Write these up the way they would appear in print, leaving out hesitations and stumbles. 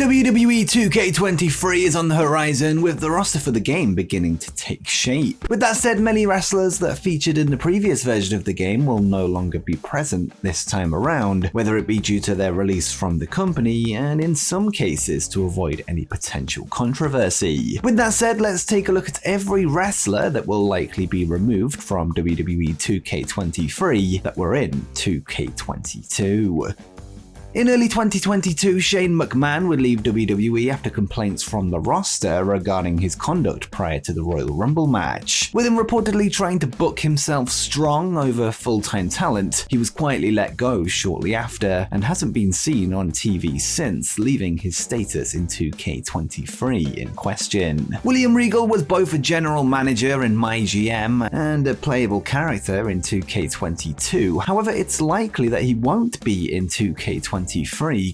WWE 2K23 is on the horizon, with the roster for the game beginning to take shape. With that said, many wrestlers that featured in the previous version of the game will no longer be present this time around, whether it be due to their release from the company and in some cases to avoid any potential controversy. With that said, let's take a look at every wrestler that will likely be removed from WWE 2K23 that were in 2K22. In early 2022, Shane McMahon would leave WWE after complaints from the roster regarding his conduct prior to the Royal Rumble match. With him reportedly trying to book himself strong over full-time talent, he was quietly let go shortly after and hasn't been seen on TV since, leaving his status in 2K23 in question. William Regal was both a general manager in MyGM and a playable character in 2K22. However, it's likely that he won't be in 2K23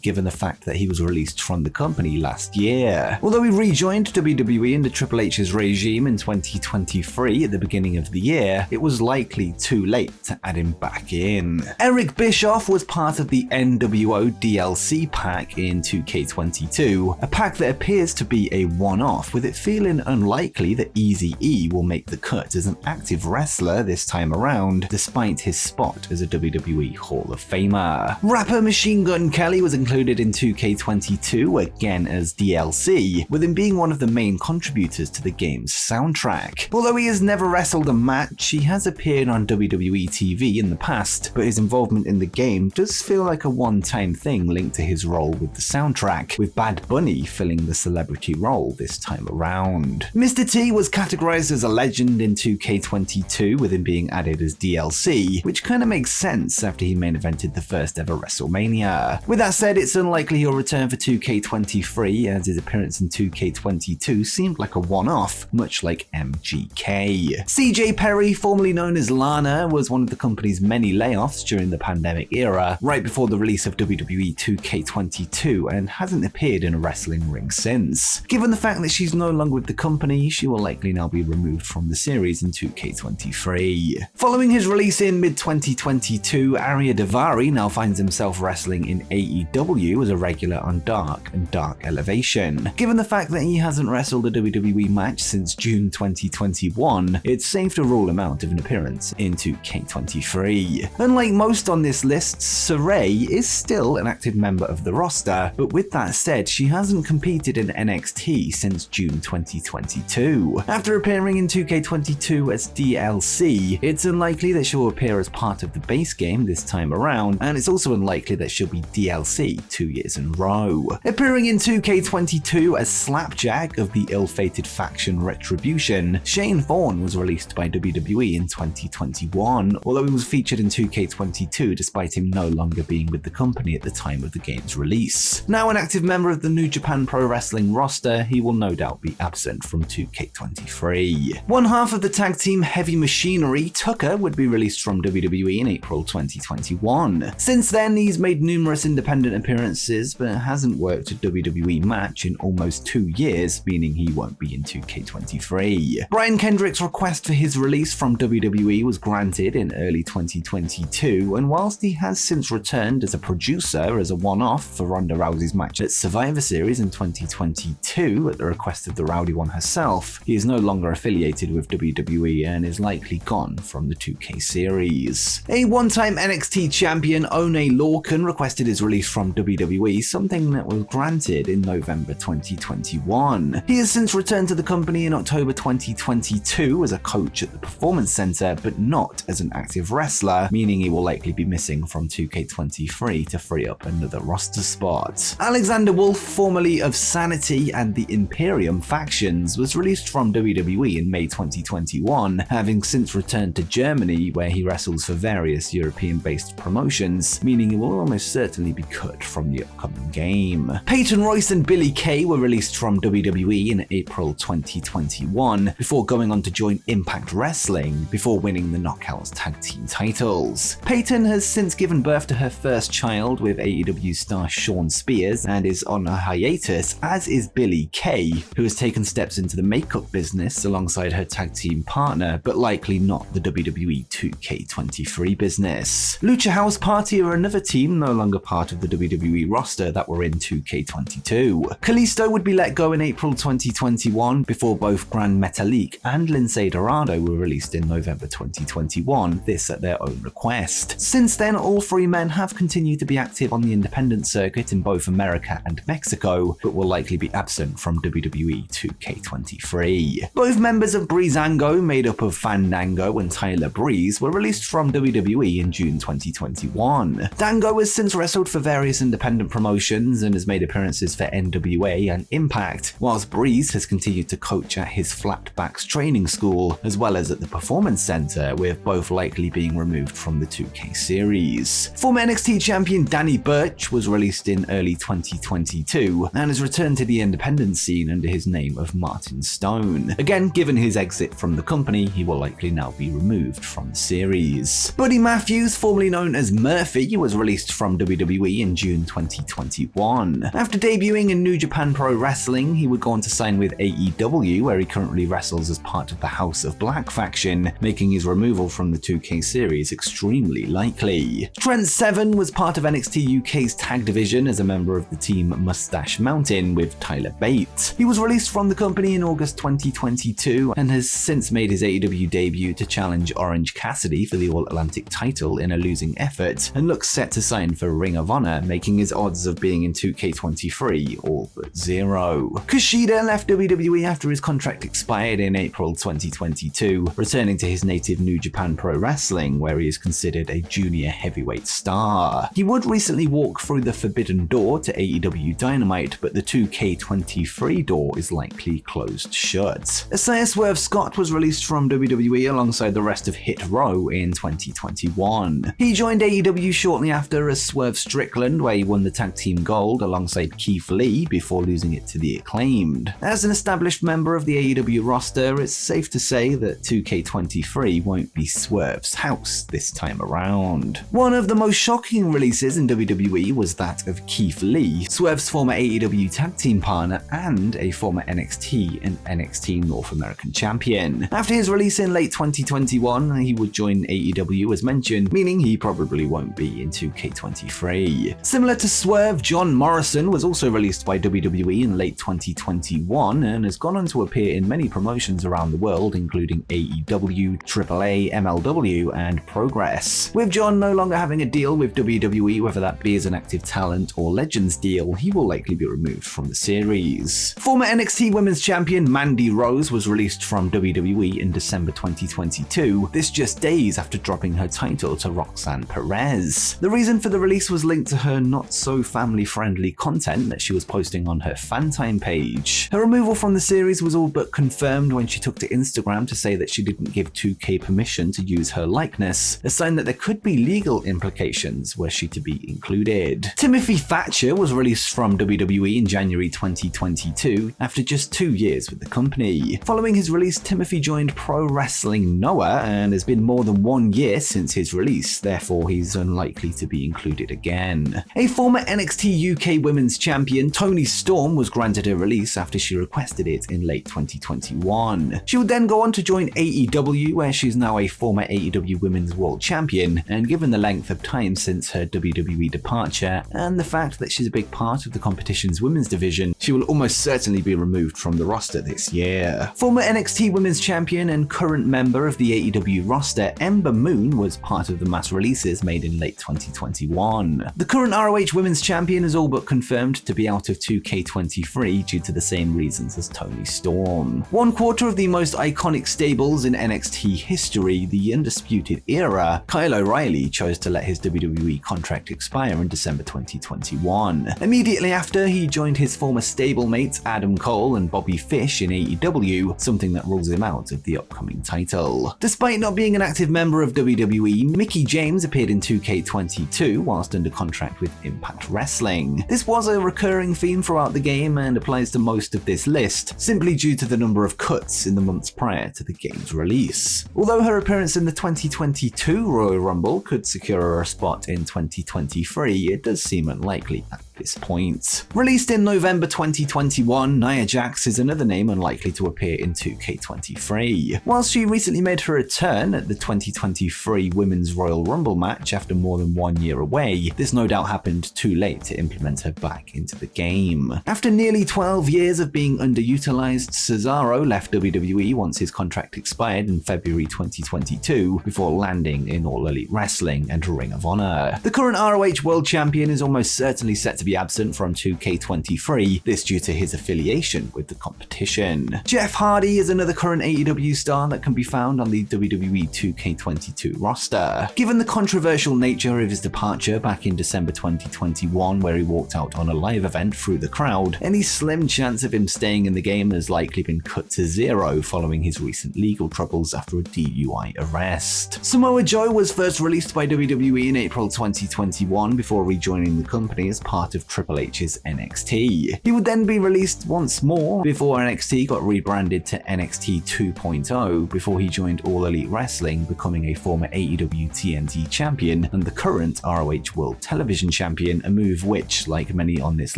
given the fact that he was released from the company last year. Although he rejoined WWE under Triple H's regime in 2023 at the beginning of the year, it was likely too late to add him back in. Eric Bischoff was part of the NWO DLC pack in 2K22, a pack that appears to be a one-off, with it feeling unlikely that Eazy-E will make the cut as an active wrestler this time around, despite his spot as a WWE Hall of Famer. Rapper Machine Gun Kelly was included in 2K22 again as DLC, with him being one of the main contributors to the game's soundtrack. Although he has never wrestled a match, he has appeared on WWE TV in the past, but his involvement in the game does feel like a one-time thing linked to his role with the soundtrack, with Bad Bunny filling the celebrity role this time around. Mr. T was categorized as a legend in 2K22, with him being added as DLC, which kinda makes sense after he main evented the first ever WrestleMania. With that said, it's unlikely he'll return for 2K23, as his appearance in 2K22 seemed like a one-off, much like MGK. CJ Perry, formerly known as Lana, was one of the company's many layoffs during the pandemic era, right before the release of WWE 2K22, and hasn't appeared in a wrestling ring since. Given the fact that she's no longer with the company, she will likely now be removed from the series in 2K23. Following his release in mid-2022, Arya Daivari now finds himself wrestling in AEW as a regular on Dark and Dark Elevation. Given the fact that he hasn't wrestled a WWE match since June 2021, it's safe to rule him out of an appearance in 2K23. Unlike most on this list, Saray is still an active member of the roster, but with that said, she hasn't competed in NXT since June 2022. After appearing in 2K22 as DLC, it's unlikely that she'll appear as part of the base game this time around, and it's also unlikely that she'll be DLC 2 years in a row. Appearing in 2K22 as Slapjack of the ill-fated faction Retribution, Shane Thorne was released by WWE in 2021, although he was featured in 2K22 despite him no longer being with the company at the time of the game's release. Now an active member of the New Japan Pro Wrestling roster, he will no doubt be absent from 2K23. One half of the tag team Heavy Machinery, Tucker, would be released from WWE in April 2021. Since then, he's made numerous independent appearances, but hasn't worked a WWE match in almost 2 years, meaning he won't be in 2K23. Brian Kendrick's request for his release from WWE was granted in early 2022, and whilst he has since returned as a producer as a one-off for Ronda Rousey's match at Survivor Series in 2022 at the request of the Rowdy One herself, he is no longer affiliated with WWE and is likely gone from the 2K series. A one-time NXT champion, One Lorcan, requested his release from WWE, something that was granted in November 2021. He has since returned to the company in October 2022 as a coach at the Performance Center, but not as an active wrestler, meaning he will likely be missing from 2K23 to free up another roster spot. Alexander Wolf, formerly of Sanity and the Imperium factions, was released from WWE in May 2021, having since returned to Germany, where he wrestles for various European-based promotions, meaning he will almost certainly be cut from the upcoming game. Peyton Royce and Billy Kay were released from WWE in April 2021, before going on to join Impact Wrestling, before winning the Knockouts tag team titles. Peyton has since given birth to her first child with AEW star Shawn Spears and is on a hiatus, as is Billy Kay, who has taken steps into the makeup business alongside her tag team partner, but likely not the WWE 2K23 business. Lucha House Party are another team no longer part of the WWE roster that were in 2K22. Kalisto would be let go in April 2021 before both Gran Metalik and Lince Dorado were released in November 2021, this at their own request. Since then, all three men have continued to be active on the independent circuit in both America and Mexico, but will likely be absent from WWE 2K23. Both members of Breezango, made up of Fandango and Tyler Breeze, were released from WWE in June 2021. Dango has since wrestled for various independent promotions and has made appearances for NWA and Impact, whilst Breeze has continued to coach at his Flatbacks training school, as well as at the Performance Center, with both likely being removed from the 2K series. Former NXT champion Danny Burch was released in early 2022 and has returned to the independent scene under his name of Martin Stone. Again, given his exit from the company, he will likely now be removed from the series. Buddy Matthews, formerly known as Murphy, was released from WWE in June 2021. After debuting in New Japan Pro Wrestling, he would go on to sign with AEW, where he currently wrestles as part of the House of Black faction, making his removal from the 2K series extremely likely. Trent Seven was part of NXT UK's tag division as a member of the team Mustache Mountain with Tyler Bate. He was released from the company in August 2022 and has since made his AEW debut to challenge Orange Cassidy for the All-Atlantic title in a losing effort, and looks set to sign for Ring of Honor, making his odds of being in 2K23 all but zero. Kushida left WWE after his contract expired in April 2022, returning to his native New Japan Pro Wrestling, where he is considered a junior heavyweight star. He would recently walk through the forbidden door to AEW Dynamite, but the 2K23 door is likely closed shut. Isaiah Swerve Scott was released from WWE alongside the rest of Hit Row in 2021. He joined AEW shortly after as Swerve Strickland, where he won the tag team gold alongside Keith Lee before losing it to the Acclaimed. As an established member of the AEW roster, it's safe to say that 2K23 won't be Swerve's house this time around. One of the most shocking releases in WWE was that of Keith Lee, Swerve's former AEW tag team partner and a former NXT and NXT North American champion. After his release in late 2021, he would join AEW as mentioned, meaning he probably won't be in 2K23. Similar to Swerve, John Morrison was also released by WWE in late 2021 and has gone on to appear in many promotions around the world, including AEW, AAA, MLW, and Progress. With John no longer having a deal with WWE, whether that be as an active talent or Legends deal, he will likely be removed from the series. Former NXT Women's Champion Mandy Rose was released from WWE in December 2022, this just days after dropping her title to Roxanne Perez. The reason for the release was linked to her not so family-friendly content that she was posting on her Fantime page. Her removal from the series was all but confirmed when she took to Instagram to say that she didn't give 2K permission to use her likeness, a sign that there could be legal implications were she to be included. Timothy Thatcher was released from WWE in January 2022 after just 2 years with the company. Following his release, Timothy joined Pro Wrestling Noah and has been more than 1 year since his release, therefore he's unlikely to be included again. A former NXT UK Women's Champion, Toni Storm, was granted a release after she requested it in late 2021. She would then go on to join AEW, where she's now a former AEW Women's World Champion, and given the length of time since her WWE departure and the fact that she's a big part of the competition's women's division, she will almost certainly be removed from the roster this year. Former NXT Women's Champion and current member of the AEW roster, Ember Moon, was part of the mass releases made in late 2021. The current ROH Women's Champion is all but confirmed to be out of 2K23 due to the same reasons as Toni Storm. One quarter of the most iconic stables in NXT history, the Undisputed Era, Kyle O'Reilly chose to let his WWE contract expire in December 2021. Immediately after, he joined his former stablemates Adam Cole and Bobby Fish in AEW, something that rules him out of the upcoming title. Despite not being an active member of WWE, Mickie James appeared in 2K22 whilst under contract with Impact Wrestling. This was a recurring theme throughout the game and applies to most of this list, simply due to the number of cuts in the months prior to the game's release. Although her appearance in the 2022 Royal Rumble could secure her a spot in 2023, it does seem unlikely at this point. Released in November 2021, Nia Jax is another name unlikely to appear in 2K23. Whilst she recently made her return at the 2023 Women's Royal Rumble match after more than 1 year away, this no doubt happened too late to implement her back into the game. After nearly 12 years of being underutilized, Cesaro left WWE once his contract expired in February 2022 before landing in All Elite Wrestling and Ring of Honor. The current ROH World Champion is almost certainly set to be absent from 2K23, this due to his affiliation with the competition. Jeff Hardy is another current AEW star that can be found on the WWE 2K22 roster. Given the controversial nature of his departure back in December 2021, where he walked out on a live event through the crowd, any slim chance of him staying in the game has likely been cut to zero following his recent legal troubles after a DUI arrest. Samoa Joe was first released by WWE in April 2021 before rejoining the company as part of Triple H's NXT. He would then be released once more before NXT got rebranded to NXT 2.0 before he joined All Elite Wrestling, becoming a former AEW TNT champion and the current ROH World Television champion, a move which, like many on this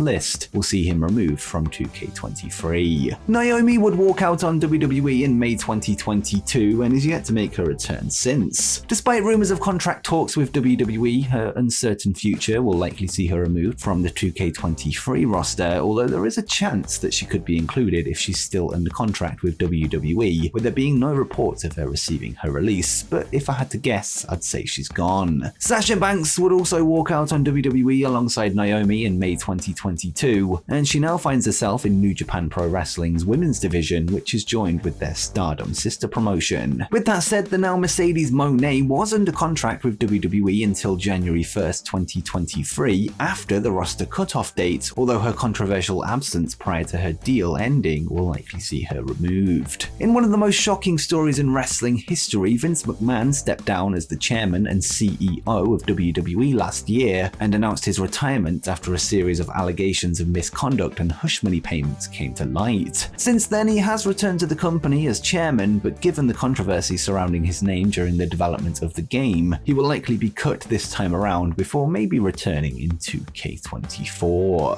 list, will see him removed from 2K23. Naomi would walk out on WWE in May 2022 and is yet to make her return since. Despite rumors of contract talks with WWE, her uncertain future will likely see her removed from the 2K23 roster, although there is a chance that she could be included if she's still under contract with WWE, with there being no reports of her receiving her release, but if I had to guess, I'd say she's gone. Sasha Banks would also walk out on WWE alongside Naomi in May 2022, and she now finds herself in New Japan Pro Wrestling's women's division, which is joined with their Stardom sister promotion. With that said, the now Mercedes Moné was under contract with WWE until January 1st, 2023, after the roster cutoff date, although her controversial absence prior to her deal ending will likely see her removed. In one of the most shocking stories in wrestling history, Vince McMahon stepped down as the chairman and CEO of WWE last year and announced his retirement after a series of allegations of misconduct and hush money payments came to light. Since then, he has returned to the company as chairman, but given the controversy surrounding his name during the development of the game, he will likely be cut this time around before maybe returning in 2K24.